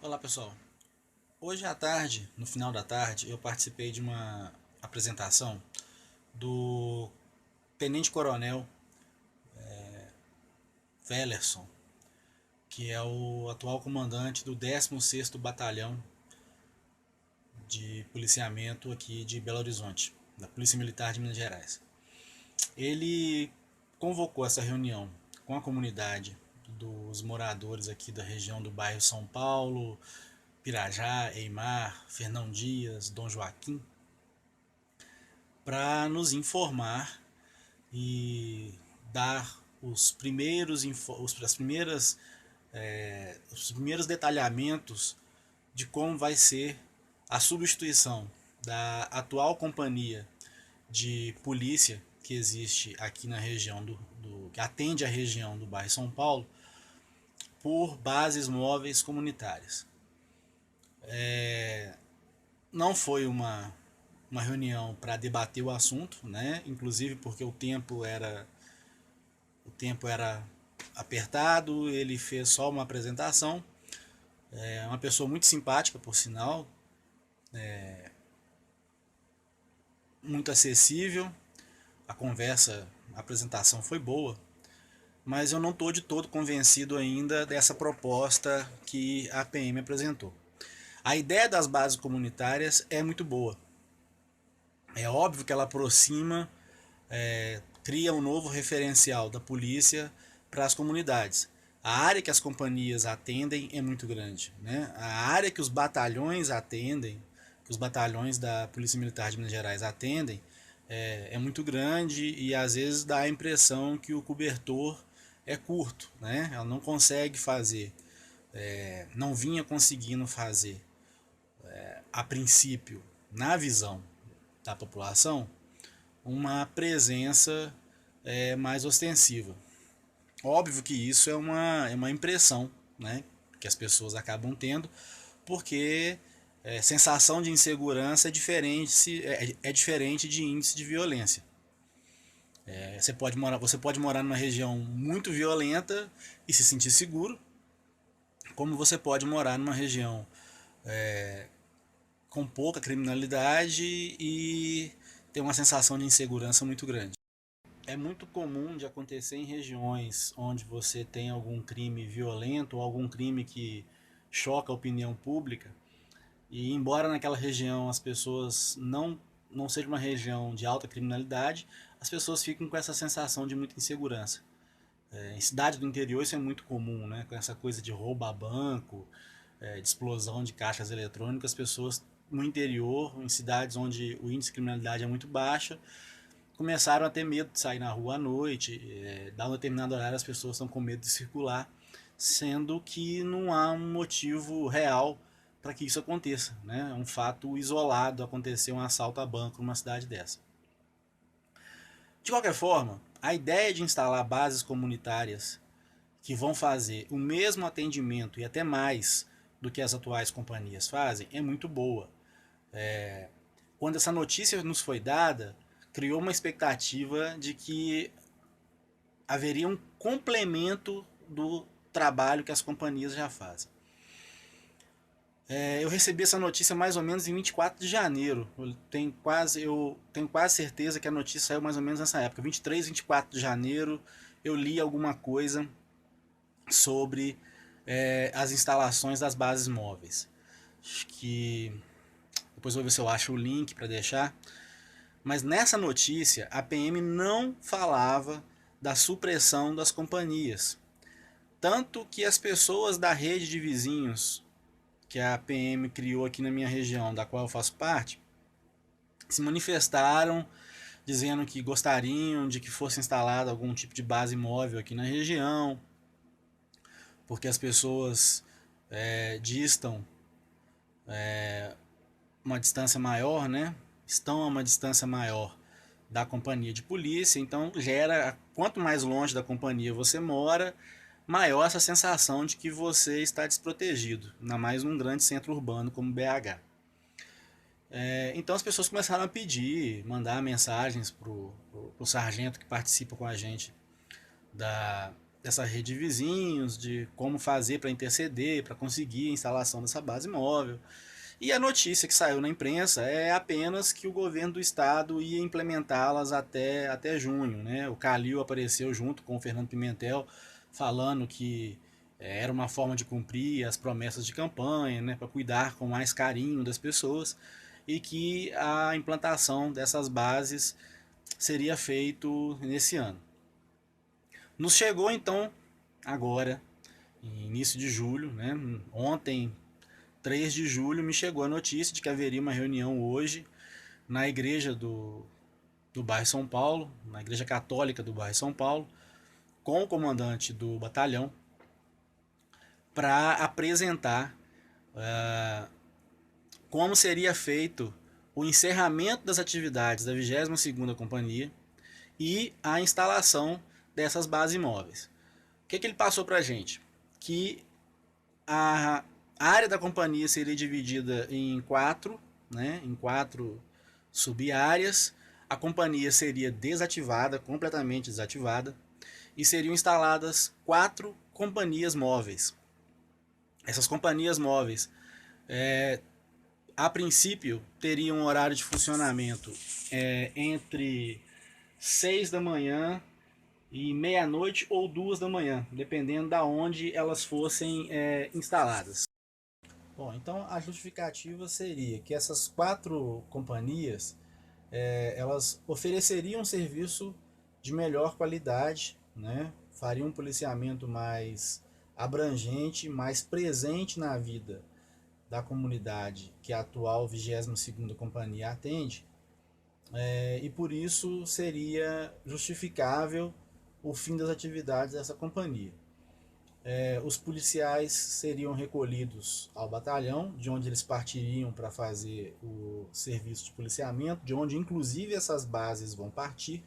Olá pessoal, hoje à tarde, no final da tarde, eu participei de uma apresentação do Tenente Coronel Wellerson, que é o atual comandante do 16º Batalhão de Policiamento aqui de Belo Horizonte, da Polícia Militar de Minas Gerais. Ele convocou essa reunião com a comunidade dos moradores aqui da região do bairro São Paulo, Pirajá, Eimar, Fernão Dias, Dom Joaquim, para nos informar e dar os primeiros detalhamentos de como vai ser a substituição da atual companhia de polícia que existe aqui na região que atende a região do bairro São Paulo por bases móveis comunitárias. Não foi uma reunião para debater o assunto, né? Inclusive porque o tempo era apertado, ele fez só uma apresentação. É uma pessoa muito simpática, por sinal, muito acessível. A conversa, a apresentação foi boa, mas eu não estou de todo convencido ainda dessa proposta que a PM apresentou. A ideia das bases comunitárias é muito boa. É óbvio que ela aproxima, cria um novo referencial da polícia para as comunidades. A área que as companhias atendem é muito grande, né? A área que os batalhões atendem, que os batalhões da Polícia Militar de Minas Gerais atendem, é muito grande e às vezes dá a impressão que o cobertor é curto, né? Ela não consegue fazer, não vinha conseguindo fazer, a princípio, na visão da população, uma presença mais ostensiva. Óbvio que isso é uma impressão, né, que as pessoas acabam tendo, porque sensação de insegurança é diferente de índice de violência. Você pode morar numa região muito violenta e se sentir seguro, como você pode morar numa região com pouca criminalidade e ter uma sensação de insegurança muito grande. É muito comum de acontecer em regiões onde você tem algum crime violento ou algum crime que choca a opinião pública, e embora naquela região as pessoas não seja uma região de alta criminalidade, as pessoas ficam com essa sensação de muita insegurança. Em cidades do interior isso é muito comum, né? Com essa coisa de roubo a banco, de explosão de caixas eletrônicas, as pessoas no interior, em cidades onde o índice de criminalidade é muito baixa, começaram a ter medo de sair na rua à noite. Dá um determinado horário as pessoas estão com medo de circular, sendo que não há um motivo real para que isso aconteça, né? É um fato isolado acontecer um assalto a banco numa cidade dessa. De qualquer forma, a ideia de instalar bases comunitárias que vão fazer o mesmo atendimento e até mais do que as atuais companhias fazem é muito boa. Quando essa notícia nos foi dada, criou uma expectativa de que haveria um complemento do trabalho que as companhias já fazem. Eu recebi essa notícia mais ou menos em 24 de janeiro. Eu tenho quase certeza que a notícia saiu mais ou menos nessa época. 23, 24 de janeiro eu li alguma coisa sobre as instalações das bases móveis. Acho que depois eu vou ver se eu acho o link para deixar. Mas nessa notícia a PM não falava da supressão das companhias. Tanto que as pessoas da rede de vizinhos que a PM criou aqui na minha região, da qual eu faço parte, se manifestaram dizendo que gostariam de que fosse instalada algum tipo de base móvel aqui na região, porque as pessoas distam uma distância maior, né? Estão a uma distância maior da companhia de polícia, então quanto mais longe da companhia você mora, maior essa sensação de que você está desprotegido, ainda mais num grande centro urbano como BH. Então as pessoas começaram a pedir, mandar mensagens pro sargento que participa com a gente dessa rede de vizinhos, de como fazer para interceder, para conseguir a instalação dessa base móvel. E a notícia que saiu na imprensa é apenas que o governo do estado ia implementá-las até junho. Né? O Calil apareceu junto com o Fernando Pimentel falando que era uma forma de cumprir as promessas de campanha, né, para cuidar com mais carinho das pessoas, e que a implantação dessas bases seria feito nesse ano. Nos chegou então agora, início de julho, né, ontem, 3 de julho, me chegou a notícia de que haveria uma reunião hoje na igreja do bairro São Paulo, na igreja católica do bairro São Paulo, com o comandante do batalhão, para apresentar como seria feito o encerramento das atividades da 22ª Companhia e a instalação dessas bases móveis. O que ele passou para a gente? Que a área da companhia seria dividida em quatro, né, em 4 sub-áreas. A companhia seria desativada, completamente desativada, e seriam instaladas 4 companhias móveis. Essas companhias móveis, a princípio, teriam um horário de funcionamento entre 6 da manhã e meia-noite ou 2 da manhã, dependendo da onde elas fossem instaladas. Bom, então a justificativa seria que essas 4 companhias elas ofereceriam um serviço de melhor qualidade, né? Fariam um policiamento mais abrangente, mais presente na vida da comunidade que a atual 22ª Companhia atende, e por isso seria justificável o fim das atividades dessa companhia. Os policiais seriam recolhidos ao batalhão, de onde eles partiriam para fazer o serviço de policiamento, de onde inclusive essas bases vão partir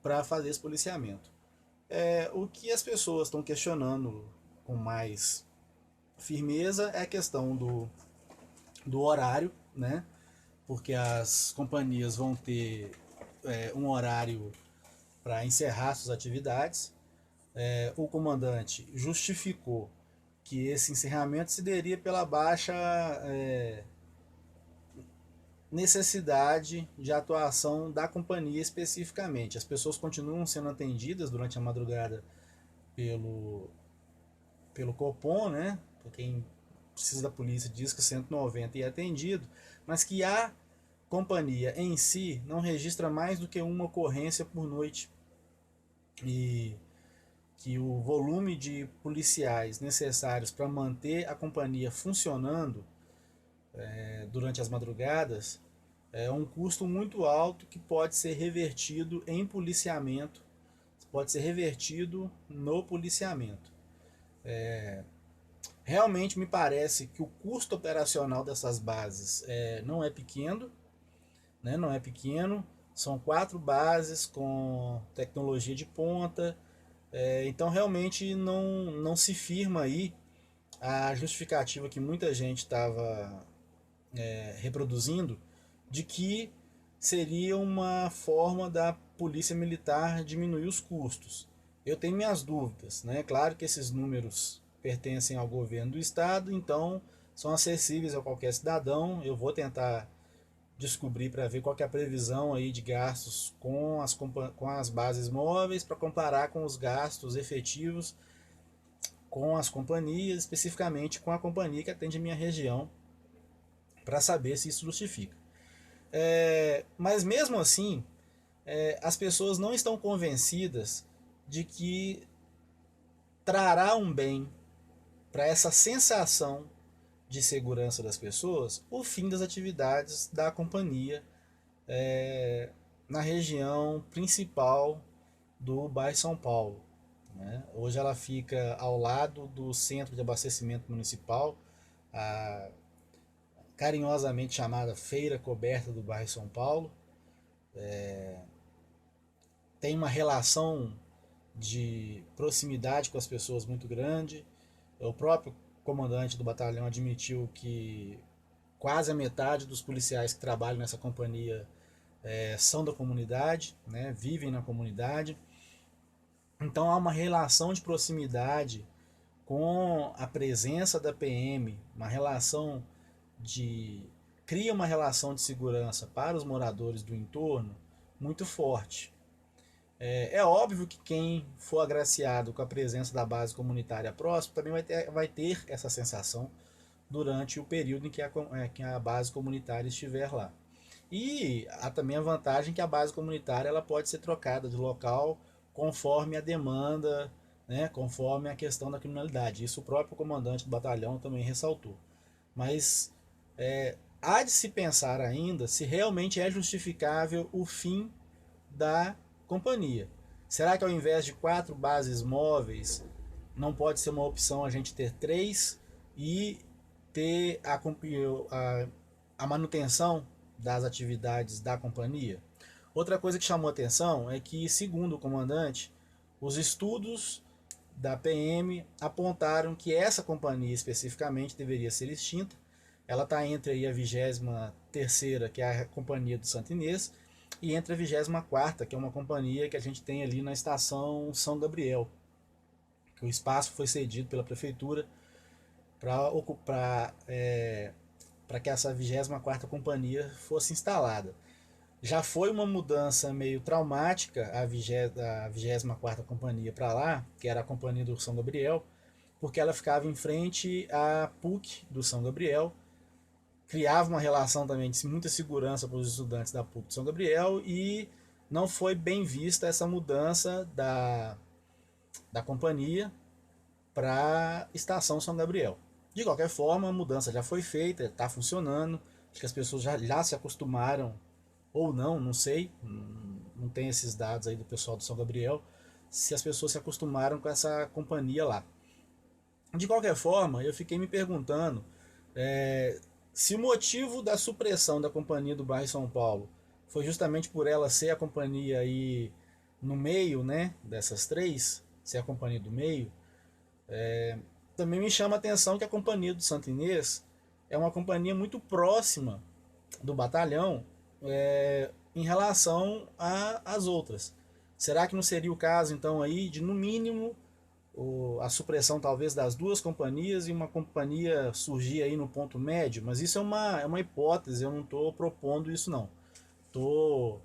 para fazer esse policiamento. O que as pessoas estão questionando com mais firmeza é a questão do horário, né? Porque as companhias vão ter um horário para encerrar suas atividades. O comandante justificou que esse encerramento se daria pela baixa necessidade de atuação da companhia especificamente. As pessoas continuam sendo atendidas durante a madrugada pelo Copom, né? Quem precisa da polícia diz que 190 é atendido, mas que a companhia em si não registra mais do que uma ocorrência por noite, e que o volume de policiais necessários para manter a companhia funcionando durante as madrugadas é um custo muito alto que pode ser revertido em policiamento, pode ser revertido no policiamento. Realmente me parece que o custo operacional dessas bases não é pequeno, né? Não é pequeno. São 4 bases com tecnologia de ponta. Então realmente não se firma aí a justificativa que muita gente estava reproduzindo, de que seria uma forma da polícia militar diminuir os custos. Eu tenho minhas dúvidas, né? Claro que esses números pertencem ao governo do estado, então são acessíveis a qualquer cidadão. Eu vou tentar descobrir para ver qual que é a previsão aí de gastos com as bases móveis, para comparar com os gastos efetivos com as companhias, especificamente com a companhia que atende a minha região, para saber se isso justifica. Mas mesmo assim, as pessoas não estão convencidas de que trará um bem para essa sensação de segurança das pessoas o fim das atividades da companhia na região principal do bairro São Paulo. Né? Hoje ela fica ao lado do centro de abastecimento municipal, a carinhosamente chamada Feira Coberta do bairro São Paulo. Tem uma relação de proximidade com as pessoas muito grande. O próprio comandante do batalhão admitiu que quase a metade dos policiais que trabalham nessa companhia são da comunidade, né, vivem na comunidade. Então há uma relação de proximidade com a presença da PM, uma relação de cria uma relação de segurança para os moradores do entorno muito forte. É óbvio que quem for agraciado com a presença da base comunitária próxima também vai ter essa sensação durante o período em que a base comunitária estiver lá. E há também a vantagem que a base comunitária ela pode ser trocada de local conforme a demanda, né, conforme a questão da criminalidade. Isso o próprio comandante do batalhão também ressaltou. Mas há de se pensar ainda se realmente é justificável o fim da companhia. Será que ao invés de 4 bases móveis, não pode ser uma opção a gente ter 3 e ter a manutenção das atividades da companhia? Outra coisa que chamou atenção é que, segundo o comandante, os estudos da PM apontaram que essa companhia especificamente deveria ser extinta. Ela está entre aí a 23ª, que é a companhia do Santo Inês, e entre a 24ª, que é uma companhia que a gente tem ali na estação São Gabriel, que o espaço foi cedido pela prefeitura para que essa 24ª fosse instalada. Já foi uma mudança meio traumática a 24ª companhia para lá, que era a companhia do São Gabriel, porque ela ficava em frente à PUC do São Gabriel, criava uma relação também de muita segurança para os estudantes da PUC de São Gabriel e não foi bem vista essa mudança da companhia para a Estação São Gabriel. De qualquer forma, a mudança já foi feita, está funcionando, acho que as pessoas já se acostumaram, ou não, não sei, não tem esses dados aí do pessoal do São Gabriel, se as pessoas se acostumaram com essa companhia lá. De qualquer forma, eu fiquei me perguntando se o motivo da supressão da companhia do bairro São Paulo foi justamente por ela ser a companhia aí no meio, né, dessas 3, ser a companhia do meio. Também me chama a atenção que a companhia do Santo Inês é uma companhia muito próxima do batalhão em relação às outras. Será que não seria o caso então aí de no mínimo a supressão talvez das 2 companhias e uma companhia surgir aí no ponto médio? Mas isso é uma hipótese, eu não estou propondo isso não. Estou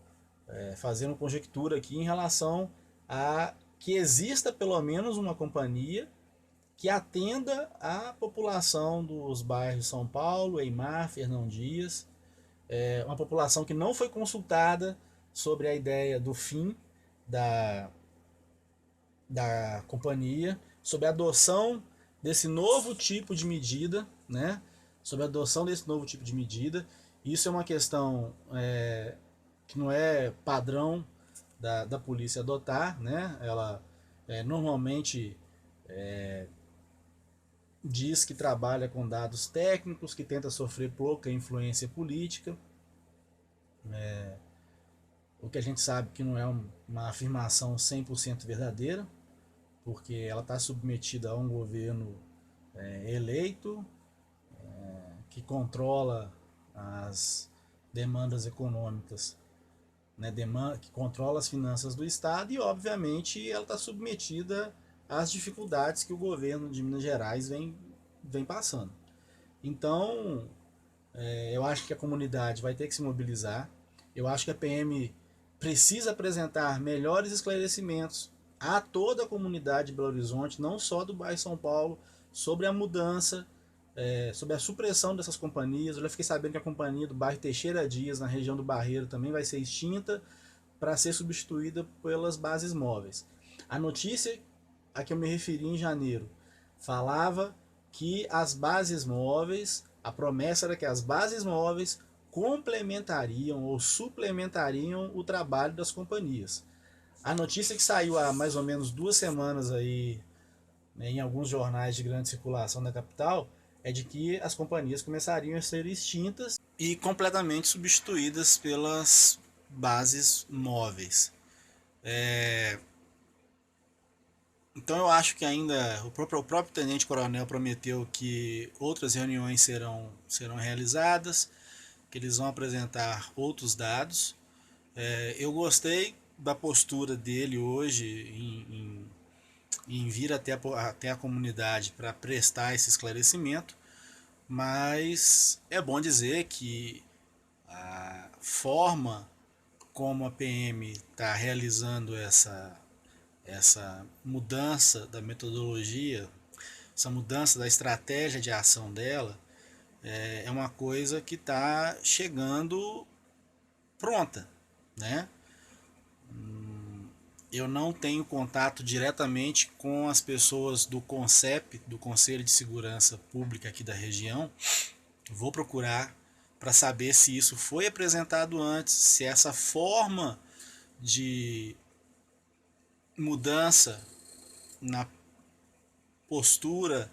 fazendo conjectura aqui em relação a que exista pelo menos uma companhia que atenda a população dos bairros São Paulo, Eimar, Fernão Dias, uma população que não foi consultada sobre a ideia do fim da, da companhia, sobre a adoção desse novo tipo de medida, né? Sobre a adoção desse novo tipo de medida. Isso é uma questão que não é padrão da polícia adotar, né? Ela normalmente diz que trabalha com dados técnicos, que tenta sofrer pouca influência política. O que a gente sabe que não é uma afirmação 100% verdadeira, porque ela está submetida a um governo eleito, que controla as demandas econômicas, né, que controla as finanças do Estado e, obviamente, ela está submetida às dificuldades que o governo de Minas Gerais vem passando. Então, eu acho que a comunidade vai ter que se mobilizar. Eu acho que a PM precisa apresentar melhores esclarecimentos a toda a comunidade de Belo Horizonte, não só do bairro São Paulo, sobre a mudança, sobre a supressão dessas companhias. Eu já fiquei sabendo que a companhia do bairro Teixeira Dias, na região do Barreiro, também vai ser extinta para ser substituída pelas bases móveis. A notícia a que eu me referi em janeiro falava que as bases móveis, a promessa era que as bases móveis complementariam ou suplementariam o trabalho das companhias. A notícia que saiu há mais ou menos 2 semanas aí, né, em alguns jornais de grande circulação da capital, é de que as companhias começariam a ser extintas e completamente substituídas pelas bases móveis. Então eu acho que ainda o próprio tenente-coronel prometeu que outras reuniões serão realizadas, que eles vão apresentar outros dados. Eu gostei da postura dele hoje em vir até a comunidade para prestar esse esclarecimento, mas é bom dizer que a forma como a PM está realizando essa mudança da metodologia, essa mudança da estratégia de ação dela, é uma coisa que está chegando pronta, né? Eu não tenho contato diretamente com as pessoas do CONCEP, do Conselho de Segurança Pública aqui da região. Vou procurar para saber se isso foi apresentado antes, se essa forma de mudança na postura,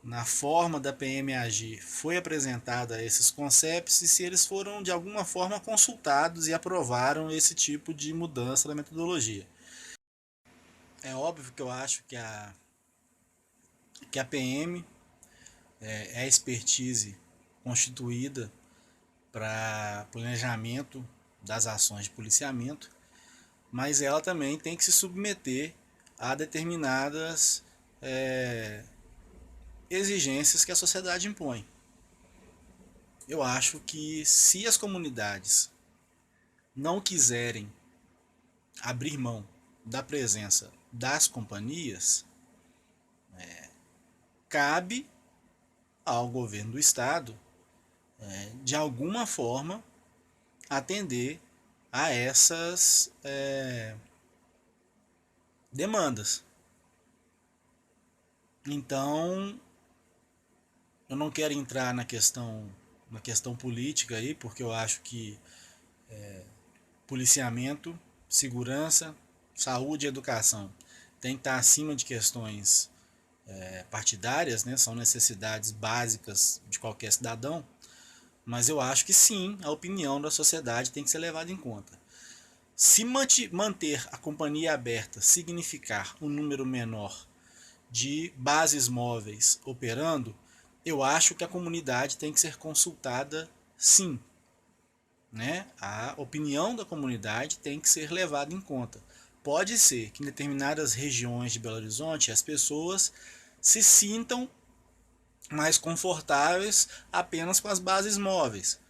na forma da PM agir, foi apresentada a esses conceptos e se eles foram de alguma forma consultados e aprovaram esse tipo de mudança da metodologia. É óbvio que eu acho que a PM é a expertise constituída para planejamento das ações de policiamento, mas ela também tem que se submeter a determinadas exigências que a sociedade impõe. Eu acho que se as comunidades não quiserem abrir mão da presença das companhias, cabe ao governo do estado, de alguma forma, atender a essas demandas. Então, eu não quero entrar na questão política aí, porque eu acho que policiamento, segurança, saúde e educação tem que estar acima de questões partidárias, né? São necessidades básicas de qualquer cidadão, mas eu acho que sim, a opinião da sociedade tem que ser levada em conta. Se manter a companhia aberta significar um número menor de bases móveis operando, eu acho que a comunidade tem que ser consultada sim. Né? A opinião da comunidade tem que ser levada em conta. Pode ser que em determinadas regiões de Belo Horizonte as pessoas se sintam mais confortáveis apenas com as bases móveis.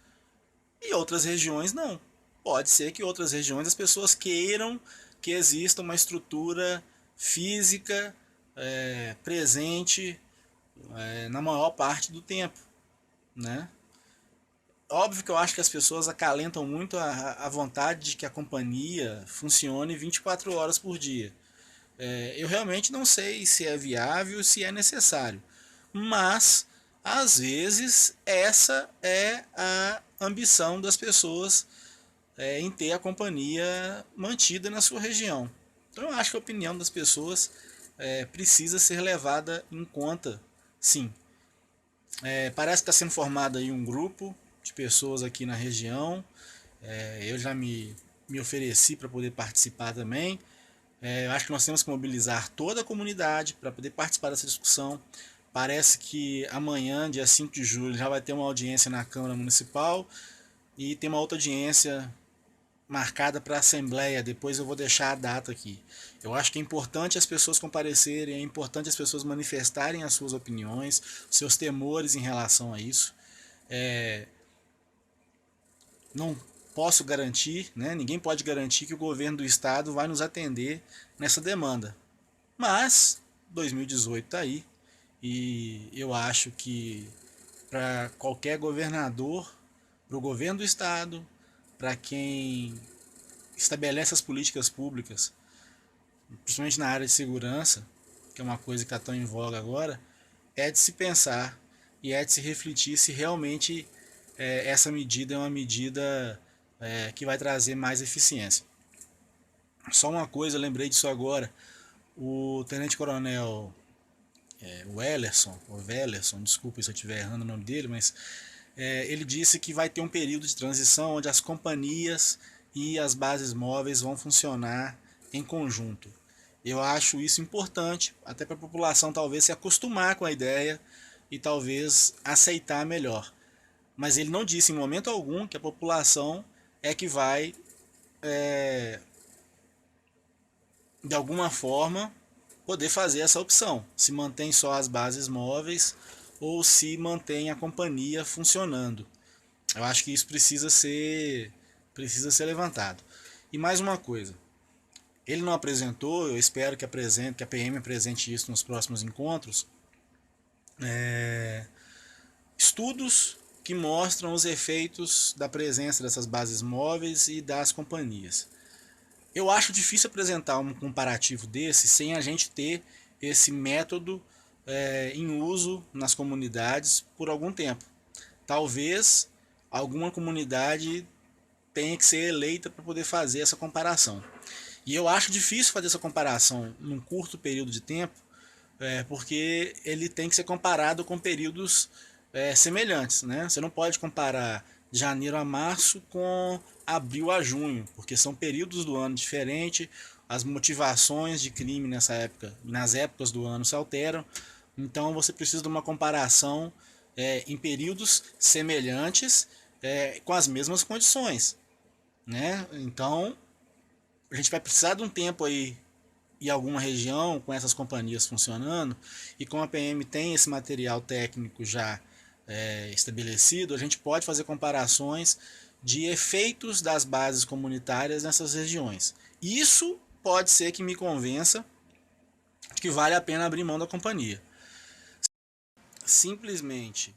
E outras regiões não. Pode ser que outras regiões as pessoas queiram que exista uma estrutura física presente na maior parte do tempo, né? Óbvio que eu acho que as pessoas acalentam muito a vontade de que a companhia funcione 24 horas por dia. Eu realmente não sei se é viável, se é necessário, mas às vezes essa é a ambição das pessoas em ter a companhia mantida na sua região. Então eu acho que a opinião das pessoas precisa ser levada em conta, sim. Parece que está sendo formado aí um grupo de pessoas aqui na região. Eu já me ofereci para poder participar também. Eu acho que nós temos que mobilizar toda a comunidade para poder participar dessa discussão. Parece que amanhã, dia 5 de julho, já vai ter uma audiência na Câmara Municipal e tem uma outra audiência marcada para a Assembleia. Depois eu vou deixar a data aqui. Eu acho que é importante as pessoas comparecerem, é importante as pessoas manifestarem as suas opiniões, seus temores em relação a isso. Não posso garantir, né? Ninguém pode garantir que o governo do estado vai nos atender nessa demanda. Mas 2018 está aí e eu acho que para qualquer governador, para o governo do estado, para quem estabelece as políticas públicas, principalmente na área de segurança, que é uma coisa que está tão em voga agora, é de se pensar e é de se refletir se realmente essa medida é uma medida que vai trazer mais eficiência. Só uma coisa, eu lembrei disso agora, o tenente-coronel Wellerson, desculpa se eu estiver errando o nome dele, mas ele disse que vai ter um período de transição onde as companhias e as bases móveis vão funcionar em conjunto. Eu acho isso importante, até para a população talvez se acostumar com a ideia e talvez aceitar melhor. Mas ele não disse em momento algum que a população é que vai de alguma forma, poder fazer essa opção, se mantém só as bases móveis ou se mantém a companhia funcionando. Eu acho que isso precisa ser levantado. E mais uma coisa, ele não apresentou, eu espero que apresente, que a PM apresente isso nos próximos encontros, estudos que mostram os efeitos da presença dessas bases móveis e das companhias. Eu acho difícil apresentar um comparativo desse sem a gente ter esse método em uso nas comunidades por algum tempo. Talvez alguma comunidade tenha que ser eleita para poder fazer essa comparação. E eu acho difícil fazer essa comparação num curto período de tempo, porque ele tem que ser comparado com períodos semelhantes. Né? Você não pode comparar janeiro a março com abril a junho, porque são períodos do ano diferentes, as motivações de crime nessa época, nas épocas do ano se alteram, então você precisa de uma comparação em períodos semelhantes com as mesmas condições. Né? Então a gente vai precisar de um tempo aí em alguma região com essas companhias funcionando, e como a PM tem esse material técnico já estabelecido, a gente pode fazer comparações de efeitos das bases comunitárias nessas regiões. Isso pode ser que me convença de que vale a pena abrir mão da companhia. Simplesmente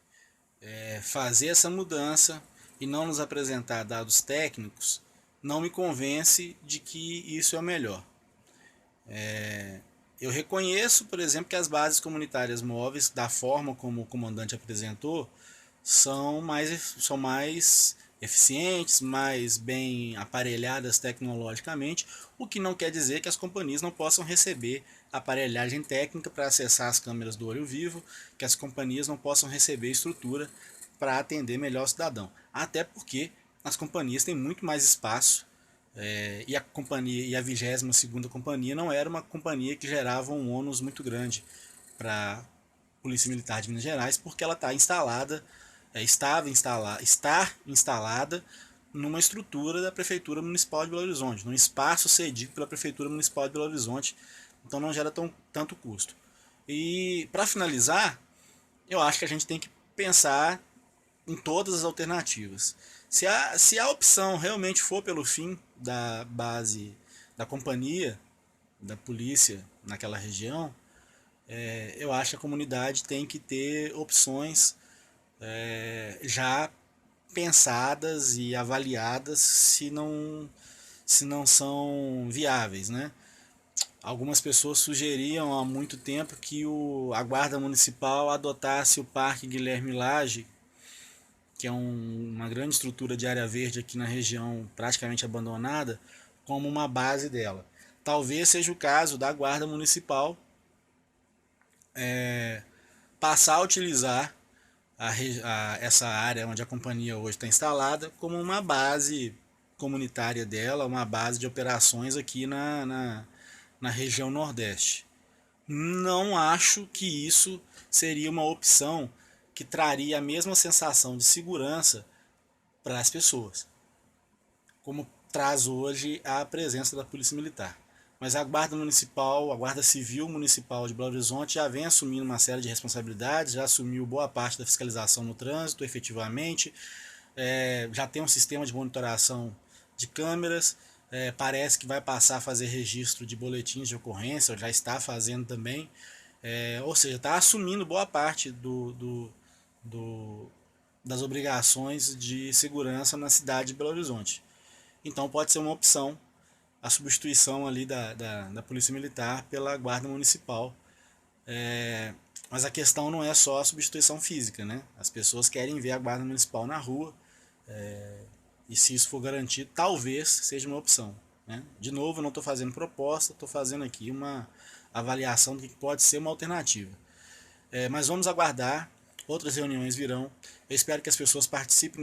fazer essa mudança e não nos apresentar dados técnicos não me convence de que isso é o melhor. Eu reconheço, por exemplo, que as bases comunitárias móveis, da forma como o comandante apresentou, são mais eficientes, mais bem aparelhadas tecnologicamente, o que não quer dizer que as companhias não possam receber aparelhagem técnica para acessar as câmeras do olho vivo, que as companhias não possam receber estrutura para atender melhor o cidadão. Até porque as companhias têm muito mais espaço, e a companhia, e a 22ª companhia não era uma companhia que gerava um ônus muito grande para a Polícia Militar de Minas Gerais, porque ela está instalada numa estrutura da Prefeitura Municipal de Belo Horizonte, num espaço cedido pela Prefeitura Municipal de Belo Horizonte, então não gera tanto custo. E para finalizar, eu acho que a gente tem que pensar em todas as alternativas. Se a opção realmente for pelo fim da base da companhia, da polícia naquela região, eu acho que a comunidade tem que ter opções já pensadas e avaliadas se não são viáveis. Né? Algumas pessoas sugeriam há muito tempo que a Guarda Municipal adotasse o Parque Guilherme Lage, que é uma grande estrutura de área verde aqui na região praticamente abandonada, como uma base dela. Talvez seja o caso da Guarda Municipal passar a utilizar essa área onde a companhia hoje está instalada como uma base comunitária dela, uma base de operações aqui na região Nordeste. Não acho que isso seria uma opção que traria a mesma sensação de segurança para as pessoas, como traz hoje a presença da Polícia Militar. Mas a Guarda Municipal, a Guarda Civil Municipal de Belo Horizonte já vem assumindo uma série de responsabilidades, já assumiu boa parte da fiscalização no trânsito, efetivamente, já tem um sistema de monitoração de câmeras, parece que vai passar a fazer registro de boletins de ocorrência, ou já está fazendo também, ou seja, está assumindo boa parte das obrigações de segurança na cidade de Belo Horizonte. Então pode ser uma opção a substituição ali da Polícia Militar pela Guarda Municipal. Mas a questão não é só a substituição física, né? As pessoas querem ver a Guarda Municipal na rua, e se isso for garantido, talvez seja uma opção. Né? De novo, eu não estou fazendo proposta, estou fazendo aqui uma avaliação do que pode ser uma alternativa. Mas vamos aguardar, outras reuniões virão. Eu espero que as pessoas participem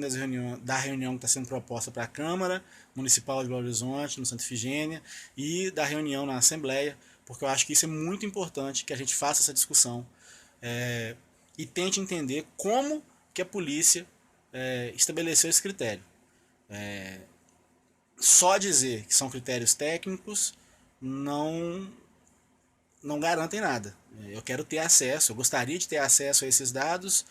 da reunião que está sendo proposta para a Câmara Municipal de Belo Horizonte, no Santa Efigênia, e da reunião na Assembleia, porque eu acho que isso é muito importante, que a gente faça essa discussão e tente entender como que a polícia estabeleceu esse critério. Só dizer que são critérios técnicos não não garantem nada. Eu quero ter acesso, eu gostaria de ter acesso a esses dados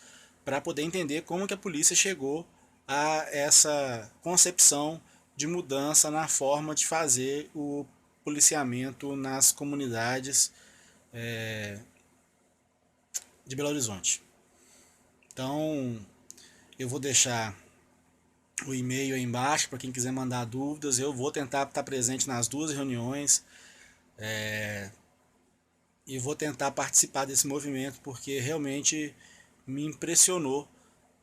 para poder entender como que a polícia chegou a essa concepção de mudança na forma de fazer o policiamento nas comunidades de Belo Horizonte. Então, eu vou deixar o e-mail aí embaixo para quem quiser mandar dúvidas. Eu vou tentar estar presente nas duas reuniões e vou tentar participar desse movimento porque realmente me impressionou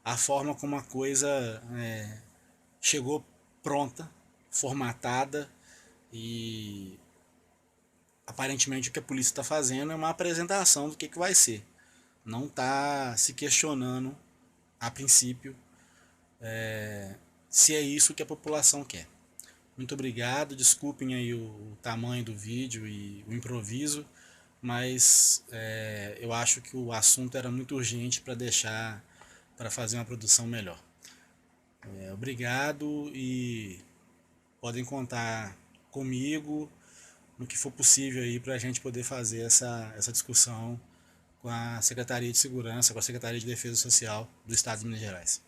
a forma como a coisa chegou pronta, formatada e aparentemente o que a polícia está fazendo é uma apresentação do que vai ser. Não está se questionando a princípio se é isso que a população quer. Muito obrigado, desculpem aí o tamanho do vídeo e o improviso, mas eu acho que o assunto era muito urgente para deixar para fazer uma produção melhor. Obrigado e podem contar comigo no que for possível aí para a gente poder fazer essa discussão com a Secretaria de Segurança, com a Secretaria de Defesa Social do Estado de Minas Gerais.